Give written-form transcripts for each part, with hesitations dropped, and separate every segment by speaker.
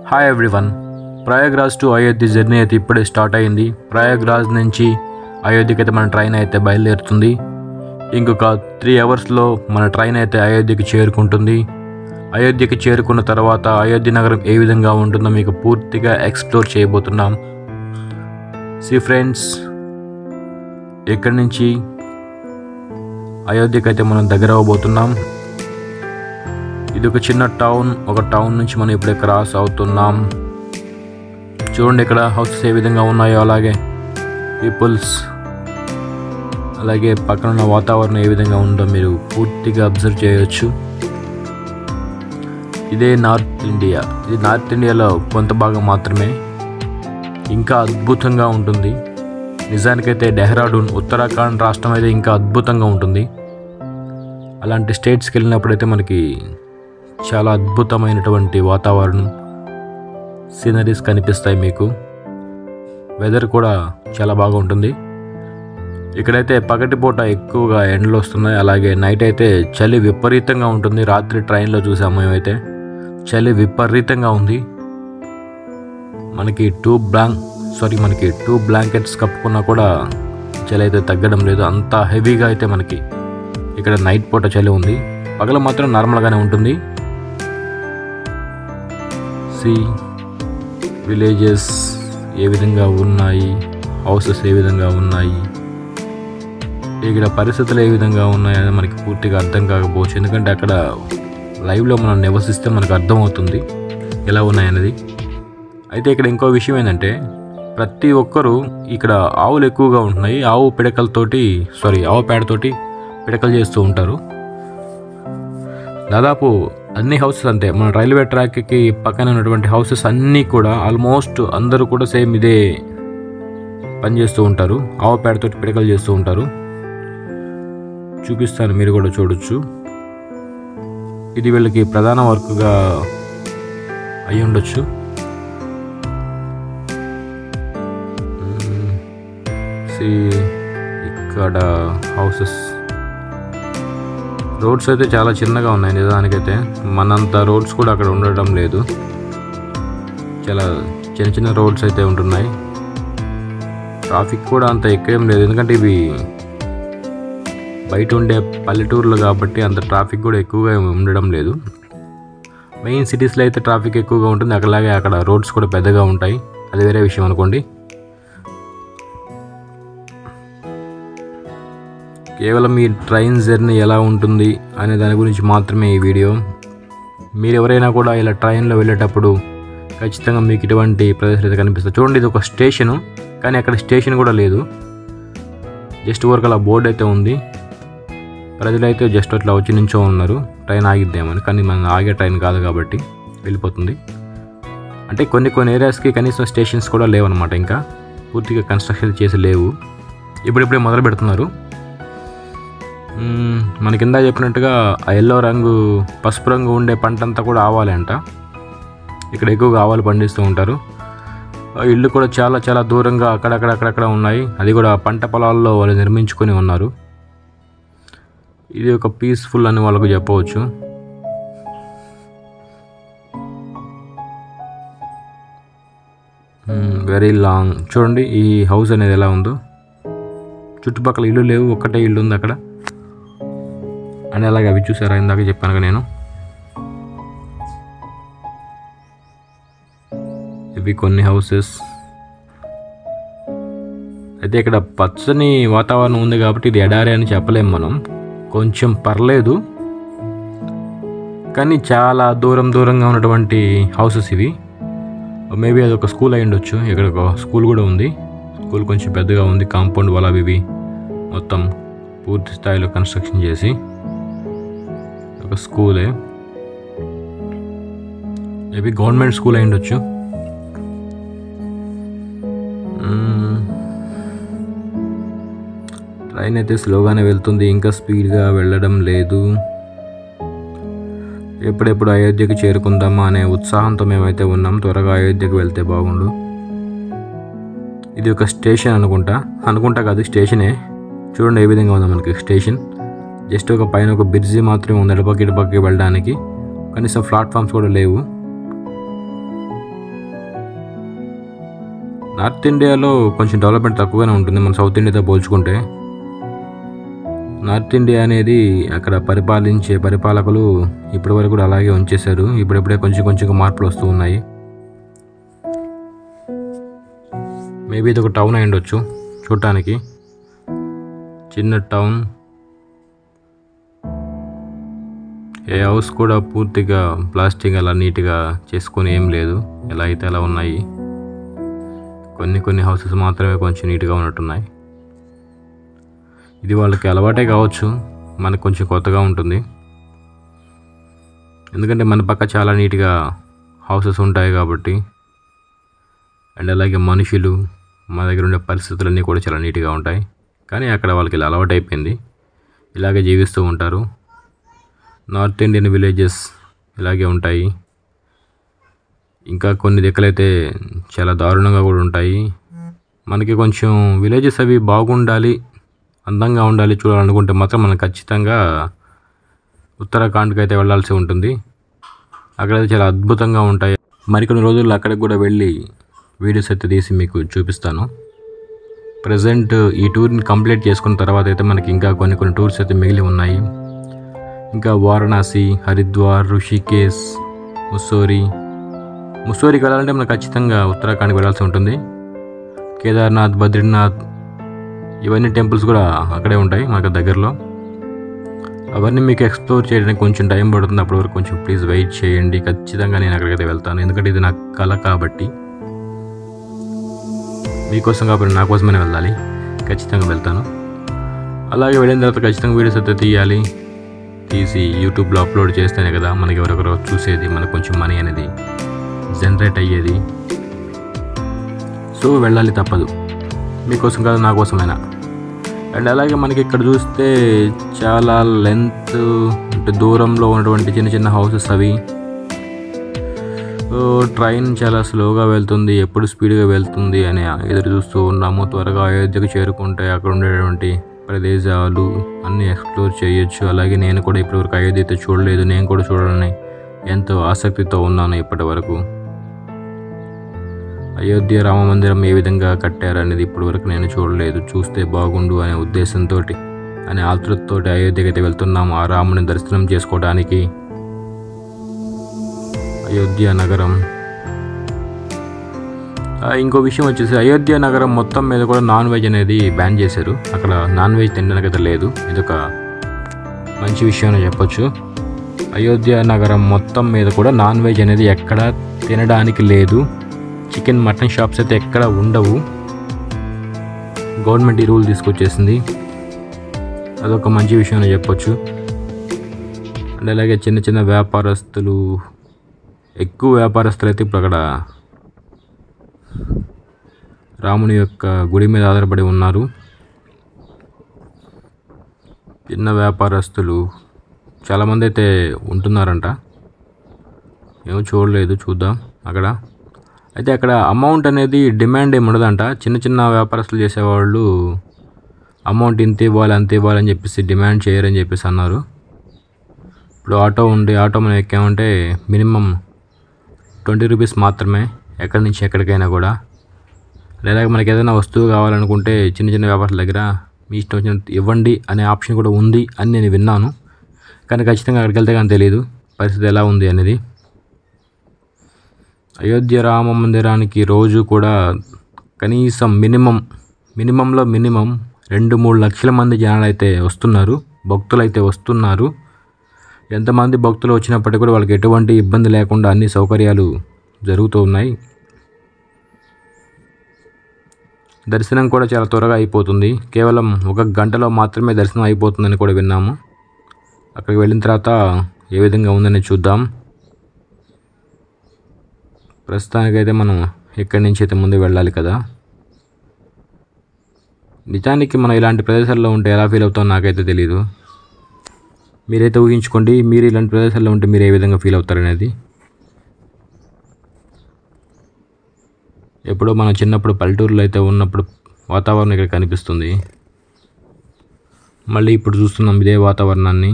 Speaker 1: Hi everyone, Prayagraj to Ayodhya journey అయితే ఇప్పుడే start అయింది. ప్రయాగ్రాజ్ నుంచి అయోధ్యకి అయితే మన ట్రైన్ అయితే బయలుదేరుతుంది. ఇంకొక 3 అవర్స్లో మన ట్రైన్ అయితే అయోధ్యకి చేరుకుంటుంది. అయోధ్యకి చేరుకున్న తర్వాత అయోధ్య నగరం ఏ విధంగా ఉంటుందో మీకు పూర్తిగా ఎక్స్ప్లోర్ చేయబోతున్నాం. సి ఫ్రెండ్స్, ఇక్కడి నుంచి అయోధ్యకి అయితే మనం దగ్గర అవ్వబోతున్నాం. ఇది ఒక చిన్న టౌన్. ఒక టౌన్ నుంచి మనం ఇప్పుడే క్రాస్ అవుతున్నాం. చూడండి ఇక్కడ హౌసెస్ ఏ విధంగా ఉన్నాయో, అలాగే పీపుల్స్, అలాగే పక్కన ఉన్న వాతావరణం ఏ విధంగా ఉందో మీరు పూర్తిగా అబ్జర్వ్ చేయవచ్చు. ఇదే నార్త్ ఇండియా. ఇది నార్త్ ఇండియాలో కొంత భాగం మాత్రమే. ఇంకా అద్భుతంగా ఉంటుంది. నిజానికైతే డెహ్రాడూన్, ఉత్తరాఖండ్ రాష్ట్రం అయితే ఇంకా అద్భుతంగా ఉంటుంది. అలాంటి స్టేట్స్కి వెళ్ళినప్పుడైతే మనకి చాలా అద్భుతమైనటువంటి వాతావరణం, సీనరీస్ కనిపిస్తాయి మీకు. వెదర్ కూడా చాలా బాగా ఉంటుంది. ఇక్కడైతే పగటిపూట ఎక్కువగా ఎండలు వస్తున్నాయి, అలాగే నైట్ అయితే చలి విపరీతంగా ఉంటుంది. రాత్రి ట్రైన్లో చూసాము మేమైతే చలి విపరీతంగా ఉంది. మనకి 2 బ్లాంకెట్స్ కప్పుకున్నా కూడా చలి అయితే తగ్గడం లేదు. అంత హెవీగా అయితే మనకి ఇక్కడ నైట్ పూట చలి ఉంది. పగల మాత్రం నార్మల్గానే ఉంటుంది. విలేజెస్ ఏ విధంగా ఉన్నాయి, హౌసెస్ ఏ విధంగా ఉన్నాయి, ఇక్కడ పరిస్థితులు ఏ విధంగా ఉన్నాయని మనకి పూర్తిగా అర్థం కాకపోవచ్చు. ఎందుకంటే అక్కడ లైవ్లో మనం నివసిస్తే మనకు అర్థమవుతుంది ఎలా ఉన్నాయనేది. అయితే ఇక్కడ ఇంకో విషయం ఏంటంటే, ప్రతి ఒక్కరూ ఇక్కడ ఆవులు ఎక్కువగా ఉంటున్నాయి. ఆవు పేడతోటి పిడకలు చేస్తూ ఉంటారు. దాదాపు అన్ని హౌసెస్ అంతే. మన రైల్వే ట్రాక్కి పక్కన ఉన్నటువంటి హౌసెస్ అన్నీ కూడా ఆల్మోస్ట్ అందరూ కూడా సేమ్ ఇదే పని చేస్తూ ఉంటారు. ఆవు పేడతోటి పిడకలు చేస్తూ ఉంటారు. చూపిస్తాను, మీరు కూడా చూడొచ్చు. ఇది వీళ్ళకి ప్రధాన వర్క్గా అయి ఉండొచ్చు. ఇక్కడ హౌసెస్, రోడ్స్ అయితే చాలా చిన్నగా ఉన్నాయి. నిజానికైతే మనంత రోడ్స్ కూడా అక్కడ ఉండడం లేదు. చాలా చిన్న చిన్న రోడ్స్ అయితే ఉంటున్నాయి. ట్రాఫిక్ కూడా అంత ఎక్కువేం లేదు, ఎందుకంటే ఇవి బయట ఉండే పల్లెటూర్లు కాబట్టి అంత ట్రాఫిక్ కూడా ఎక్కువగా ఉండడం లేదు. మెయిన్ సిటీస్లో అయితే ట్రాఫిక్ ఎక్కువగా ఉంటుంది. అక్కడ రోడ్స్ కూడా పెద్దగా ఉంటాయి, అది వేరే విషయం అనుకోండి. కేవలం ఈ ట్రైన్ జర్నీ ఎలా ఉంటుంది అనే దాని గురించి మాత్రమే ఈ వీడియో. మీరు ఎవరైనా కూడా ఇలా ట్రైన్లో వెళ్ళేటప్పుడు ఖచ్చితంగా మీకు ఇటువంటి ప్రదేశాలు అయితే కనిపిస్తుంది. చూడండి, ఇది ఒక స్టేషను, కానీ అక్కడ స్టేషన్ కూడా లేదు. జస్ట్ ఊరికి అలా బోర్డు అయితే ఉంది. ప్రజలు అయితే జస్ట్ అట్లా వచ్చి నించో ఉన్నారు ట్రైన్ ఆగిద్దామని. కానీ మన ఆగే ట్రైన్ కాదు కాబట్టి వెళ్ళిపోతుంది. అంటే కొన్ని ఏరియాస్కి కనీసం స్టేషన్స్ కూడా లేవన్నమాట. ఇంకా పూర్తిగా కన్స్ట్రక్షన్ చేసి లేవు. ఇప్పుడిప్పుడే మొదలు పెడుతున్నారు. మన కింద చెప్పినట్టుగా ఆ ఎల్లో రంగు, పసుపు రంగు ఉండే పంట అంతా కూడా ఆవాలే అంట. ఇక్కడ ఎక్కువగా ఆవాలు పండిస్తూ ఉంటారు. ఇళ్ళు కూడా చాలా చాలా దూరంగా అక్కడక్కడ ఉన్నాయి. అది కూడా పంట పొలాల్లో వాళ్ళు నిర్మించుకొని ఉన్నారు. ఇది ఒక పీస్ఫుల్ అని వాళ్ళకు చెప్పవచ్చు. Very long. చూడండి ఈ హౌస్ అనేది ఎలా ఉందో. చుట్టుపక్కల ఇల్లు లేవు, ఒక్కటే ఇల్లు ఉంది అక్కడ. అని అలాగే అవి చూసారా, ఇందాక చెప్పాను నేను. ఇవి కొన్ని హౌసెస్ అయితే. ఇక్కడ పచ్చని వాతావరణం ఉంది కాబట్టి ఇది ఎడారి అని చెప్పలేము మనం. కొంచెం పర్లేదు, కానీ చాలా దూరంగా ఉన్నటువంటి హౌసెస్ ఇవి. మేబీ అది ఒక స్కూల్ అయి ఉండొచ్చు. ఇక్కడ ఒక స్కూల్ కూడా ఉంది. స్కూల్ కొంచెం పెద్దగా ఉంది. కాంపౌండ్ వాల్ అవి మొత్తం పూర్తి స్థాయిలో కన్స్ట్రక్షన్ చేసి ఒక స్కూలే. మేబీ గవర్నమెంట్ స్కూల్ అయి ఉండొచ్చు. ట్రైన్ అయితే స్లోగానే వెళ్తుంది, ఇంకా స్పీడ్గా వెళ్ళడం లేదు. ఎప్పుడెప్పుడు అయోధ్యకి చేరుకుందామా అనే ఉత్సాహంతో మేమైతే ఉన్నాం. త్వరగా అయోధ్యకి వెళ్తే బాగుండు. ఇది ఒక స్టేషన్ అనుకుంటా కాదు, స్టేషనే. చూడండి ఏ విధంగా ఉందో మనకి స్టేషన్. జస్ట్ ఒక పైన ఒక బ్రిడ్జి మాత్రమే ఉంది, ఇటుపక్కి వెళ్ళడానికి. కనీసం ప్లాట్ఫామ్స్ కూడా లేవు. నార్త్ ఇండియాలో కొంచెం డెవలప్మెంట్ తక్కువగానే ఉంటుంది మన సౌత్ ఇండియాతో పోల్చుకుంటే. నార్త్ ఇండియా అనేది అక్కడ పరిపాలించే పరిపాలకులు ఇప్పటి వరకు కూడా అలాగే ఉంచేశారు. ఇప్పుడెప్పుడే కొంచెం కొంచెంగా మార్పులు వస్తూ ఉన్నాయి. మేబీ ఇది ఒక టౌన్ అయి ఉండొచ్చు, చూడటానికి చిన్న టౌన్. ఏ హౌస్ కూడా పూర్తిగా ప్లాస్టిక్ అలా నీట్గా చేసుకొని ఏం లేదు, ఎలా అయితే అలా ఉన్నాయి. కొన్ని హౌసెస్ మాత్రమే కొంచెం నీట్గా ఉన్నట్టున్నాయి. ఇది వాళ్ళకి అలవాటే కావచ్చు, మనకు కొంచెం కొత్తగా ఉంటుంది. ఎందుకంటే మన పక్క చాలా నీట్గా హౌసెస్ ఉంటాయి కాబట్టి. అండ్ అలాగే మనుషులు, మన దగ్గర ఉండే పరిస్థితులన్నీ కూడా చాలా నీట్గా ఉంటాయి. కానీ అక్కడ వాళ్ళకి ఇలా అలవాటు అయిపోయింది, ఇలాగే జీవిస్తూ ఉంటారు. నార్త్ ఇండియన్ విలేజెస్ ఇలాగే ఉంటాయి. ఇంకా కొన్ని దిక్కులైతే చాలా దారుణంగా కూడా ఉంటాయి. మనకి కొంచెం విలేజెస్ అవి బాగుండాలి, అందంగా ఉండాలి చూడాలనుకుంటే మాత్రం మనం ఖచ్చితంగా ఉత్తరాఖండ్కి అయితే వెళ్ళాల్సి ఉంటుంది. అక్కడైతే చాలా అద్భుతంగా ఉంటాయి. మరికొన్ని రోజుల్లో అక్కడికి కూడా వెళ్ళి వీడియోస్ అయితే తీసి మీకు చూపిస్తాను. ప్రజెంట్ ఈ టూర్ని కంప్లీట్ చేసుకున్న తర్వాత అయితే మనకి ఇంకా కొన్ని టూర్స్ అయితే మిగిలి ఉన్నాయి. ఇంకా వారణాసి, హరిద్వార్, ఋషికేశ్, ముస్సోరికి వెళ్ళాలంటే మనకు ఖచ్చితంగా ఉత్తరాఖండ్కి వెళ్ళాల్సి ఉంటుంది. కేదార్నాథ్, బద్రీనాథ్ ఇవన్నీ టెంపుల్స్ కూడా అక్కడే ఉంటాయి మనకు దగ్గరలో. అవన్నీ మీకు ఎక్స్ప్లోర్ చేయడానికి కొంచెం టైం పడుతుంది. అప్పటి వరకు కొంచెం ప్లీజ్ వెయిట్ చేయండి. ఖచ్చితంగా నేను అక్కడికైతే వెళ్తాను, ఎందుకంటే ఇది నా కళ కాబట్టి. మీకోసం కాబట్టి నా కోసమైనా వెళ్ళాలి, ఖచ్చితంగా వెళ్తాను. అలాగే వెళ్ళిన తర్వాత ఖచ్చితంగా వీడియోస్ అయితే తీసి యూట్యూబ్లో అప్లోడ్ చేస్తేనే కదా మనకి ఎవరెవరో చూసేది, మనకు కొంచెం మనీ అనేది జనరేట్ అయ్యేది. సో వెళ్ళాలి, తప్పదు, మీకోసం కాదు నా కోసమైనా. అండ్ అలాగే మనకి ఇక్కడ చూస్తే చాలా లెంత్ అంటే దూరంలో ఉన్నటువంటి చిన్న హౌసెస్ అవి. ట్రైన్ చాలా స్లోగా వెళ్తుంది, ఎప్పుడు స్పీడ్గా వెళ్తుంది అని ఎదురు చూస్తూ ఉన్నాము. త్వరగా అయోధ్యకు చేరుకుంటే అక్కడ ఉండేటువంటి ప్రదేశాలు అన్నీ ఎక్స్ప్లోర్ చేయొచ్చు. అలాగే నేను కూడా ఇప్పటివరకు అయోధ్య అయితే చూడలేదు, నేను కూడా చూడాలని ఎంతో ఆసక్తితో ఉన్నాను ఇప్పటి వరకు. అయోధ్య రామ మందిరం ఏ విధంగా కట్టారనేది ఇప్పటివరకు నేను చూడలేదు. చూస్తే బాగుండు అనే ఉద్దేశంతో, అనే ఆతృతతో అయోధ్యకి అయితే వెళ్తున్నాము ఆ రాముని దర్శనం చేసుకోవడానికి. అయోధ్య నగరం. ఇంకో విషయం వచ్చేసి అయోధ్య నగరం మొత్తం మీద కూడా నాన్ వెజ్ అనేది బ్యాన్ చేశారు. అక్కడ నాన్ వెజ్ తినడానికి అయితే లేదు. ఇదొక మంచి విషయం అని చెప్పొచ్చు. అయోధ్య నగరం మొత్తం మీద కూడా నాన్ వెజ్ అనేది ఎక్కడ తినడానికి లేదు. చికెన్, మటన్ షాప్స్ అయితే ఎక్కడ ఉండవు. గవర్నమెంట్ ఈ రూల్ తీసుకొచ్చేసింది, అదొక మంచి విషయం అని చెప్పొచ్చు. అండ్ అలాగే చిన్న వ్యాపారస్తులు, ఎక్కువ వ్యాపారస్తులు అయితే ఇప్పుడు అక్కడ రాముని యొక్క గుడి మీద ఆధారపడి ఉన్నారు. చిన్న వ్యాపారస్తులు చాలామంది అయితే ఉంటున్నారంట, ఏమో చూడలేదు, చూద్దాం అక్కడ. అయితే అక్కడ అమౌంట్ అనేది డిమాండ్ ఏమి ఉండదంట. చిన్న వ్యాపారస్తులు చేసేవాళ్ళు అమౌంట్ ఇంత ఇవ్వాలి అంత ఇవ్వాలి అని చెప్పేసి డిమాండ్ చేయరని చెప్పేసి అన్నారు. ఇప్పుడు ఆటో మనం ఎక్కామంటే మినిమం 20 రూపీస్ మాత్రమే, ఎక్కడి నుంచి ఎక్కడికైనా కూడా. లేదా మనకి ఏదైనా వస్తువు కావాలనుకుంటే చిన్న వ్యాపారుల దగ్గర మీ ఇష్టం వచ్చినట్టు ఇవ్వండి అనే ఆప్షన్ కూడా ఉంది అని నేను విన్నాను. కానీ ఖచ్చితంగా అక్కడికి వెళ్తే కానీ తెలియదు పరిస్థితి ఎలా ఉంది అనేది. అయోధ్య రామ మందిరానికి రోజు కూడా కనీసం మినిమంలో 2-3 లక్షల మంది జనాలు అయితే వస్తున్నారు, భక్తులు అయితే వస్తున్నారు. ఎంతమంది భక్తులు వచ్చినప్పటికీ కూడా వాళ్ళకి ఎటువంటి ఇబ్బంది లేకుండా అన్ని సౌకర్యాలు జరుగుతూ ఉన్నాయి. దర్శనం కూడా చాలా త్వరగా అయిపోతుంది, కేవలం 1 గంటలో మాత్రమే దర్శనం అయిపోతుందని కూడా విన్నాము. అక్కడికి వెళ్ళిన తర్వాత ఏ విధంగా ఉందని చూద్దాం. ప్రస్తుతానికైతే మనం ఇక్కడి నుంచి అయితే ముందు వెళ్ళాలి కదా. నిజానికి మనం ఇలాంటి ప్రదేశాల్లో ఉంటే ఎలా ఫీల్ అవుతామో నాకైతే తెలీదు. మీరైతే ఊహించుకోండి, మీరు ఇలాంటి ప్రదేశాల్లో ఉంటే మీరు ఏ విధంగా ఫీల్ అవుతారనేది. ఎప్పుడో మనం చిన్నప్పుడు పల్లెటూరులో అయితే ఉన్నప్పుడు వాతావరణం ఇక్కడ కనిపిస్తుంది, మళ్ళీ ఇప్పుడు చూస్తున్నాం ఇదే వాతావరణాన్ని.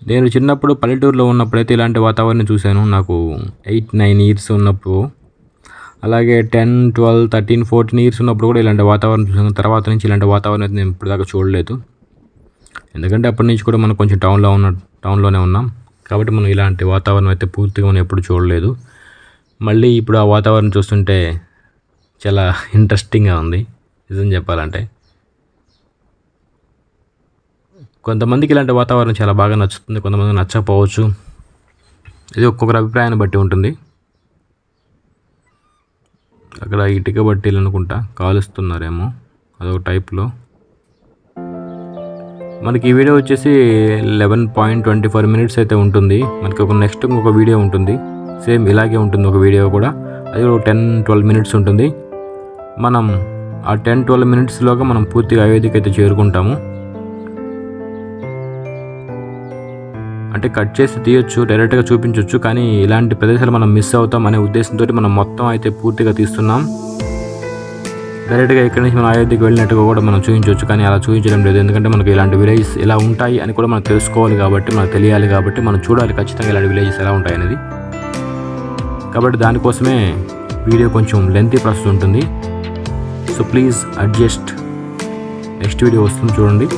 Speaker 1: నేను చిన్నప్పుడు పల్లెటూరులో ఉన్నప్పుడైతే ఇలాంటి వాతావరణం చూశాను. నాకు 8-9 ఇయర్స్ ఉన్నప్పుడు అలాగే 10, 12, 13, 14 ఇయర్స్ ఉన్నప్పుడు కూడా ఇలాంటి వాతావరణం చూసాను. తర్వాత నుంచి ఇలాంటి వాతావరణం అయితే నేను ఇప్పుడు దాకా చూడలేదు. ఎందుకంటే అప్పటి నుంచి కూడా మనం కొంచెం టౌన్లోనే ఉన్నాం కాబట్టి మనం ఇలాంటి వాతావరణం అయితే పూర్తిగా మనం ఎప్పుడు చూడలేదు. మళ్ళీ ఇప్పుడు ఆ వాతావరణం చూస్తుంటే చాలా ఇంట్రెస్టింగ్గా ఉంది నిజం చెప్పాలంటే. కొంతమందికి ఇలాంటి వాతావరణం చాలా బాగా నచ్చుతుంది, కొంతమందికి నచ్చకపోవచ్చు. ఇది ఒక్కొక్కరి అభిప్రాయాన్ని బట్టి ఉంటుంది. అక్కడ ఇటుక బట్టీలు అనుకుంటా కాలుస్తున్నారేమో అదొక టైప్లో. మనకి ఈ వీడియో వచ్చేసి 11.24 minutes అయితే ఉంటుంది. మనకి నెక్స్ట్ ఇంకొక వీడియో ఉంటుంది, సేమ్ ఇలాగే ఉంటుంది ఒక వీడియో కూడా. అది 10-12 minutes ఉంటుంది. మనం ఆ 10-12 minutesలోగా మనం పూర్తిగా అయోధ్యకి అయితే చేరుకుంటాము. అంటే కట్ చేసి తీయొచ్చు, డైరెక్ట్గా చూపించవచ్చు, కానీ ఇలాంటి ప్రదేశాలు మనం మిస్ అవుతాం అనే ఉద్దేశంతో మనం మొత్తం అయితే పూర్తిగా తీస్తున్నాం. డైరెక్ట్గా ఇక్కడి నుంచి మనం అయోధ్యకి వెళ్ళినట్టుగా కూడా మనం చూపించవచ్చు, కానీ అలా చూపించడం లేదు. ఎందుకంటే మనకి ఇలాంటి విలేజెస్ ఎలా ఉంటాయి అని కూడా మనం తెలుసుకోవాలి కాబట్టి, మనకు తెలియాలి కాబట్టి మనం చూడాలి ఖచ్చితంగా ఇలాంటి విలేజెస్ ఎలా ఉంటాయి అనేది. కాబట్టి దానికోసమే వీడియో కొంచెం లెంతీ ప్రాసెస్ ఉంటుంది. So please adjust. Next video వస్తుంది చూడండి.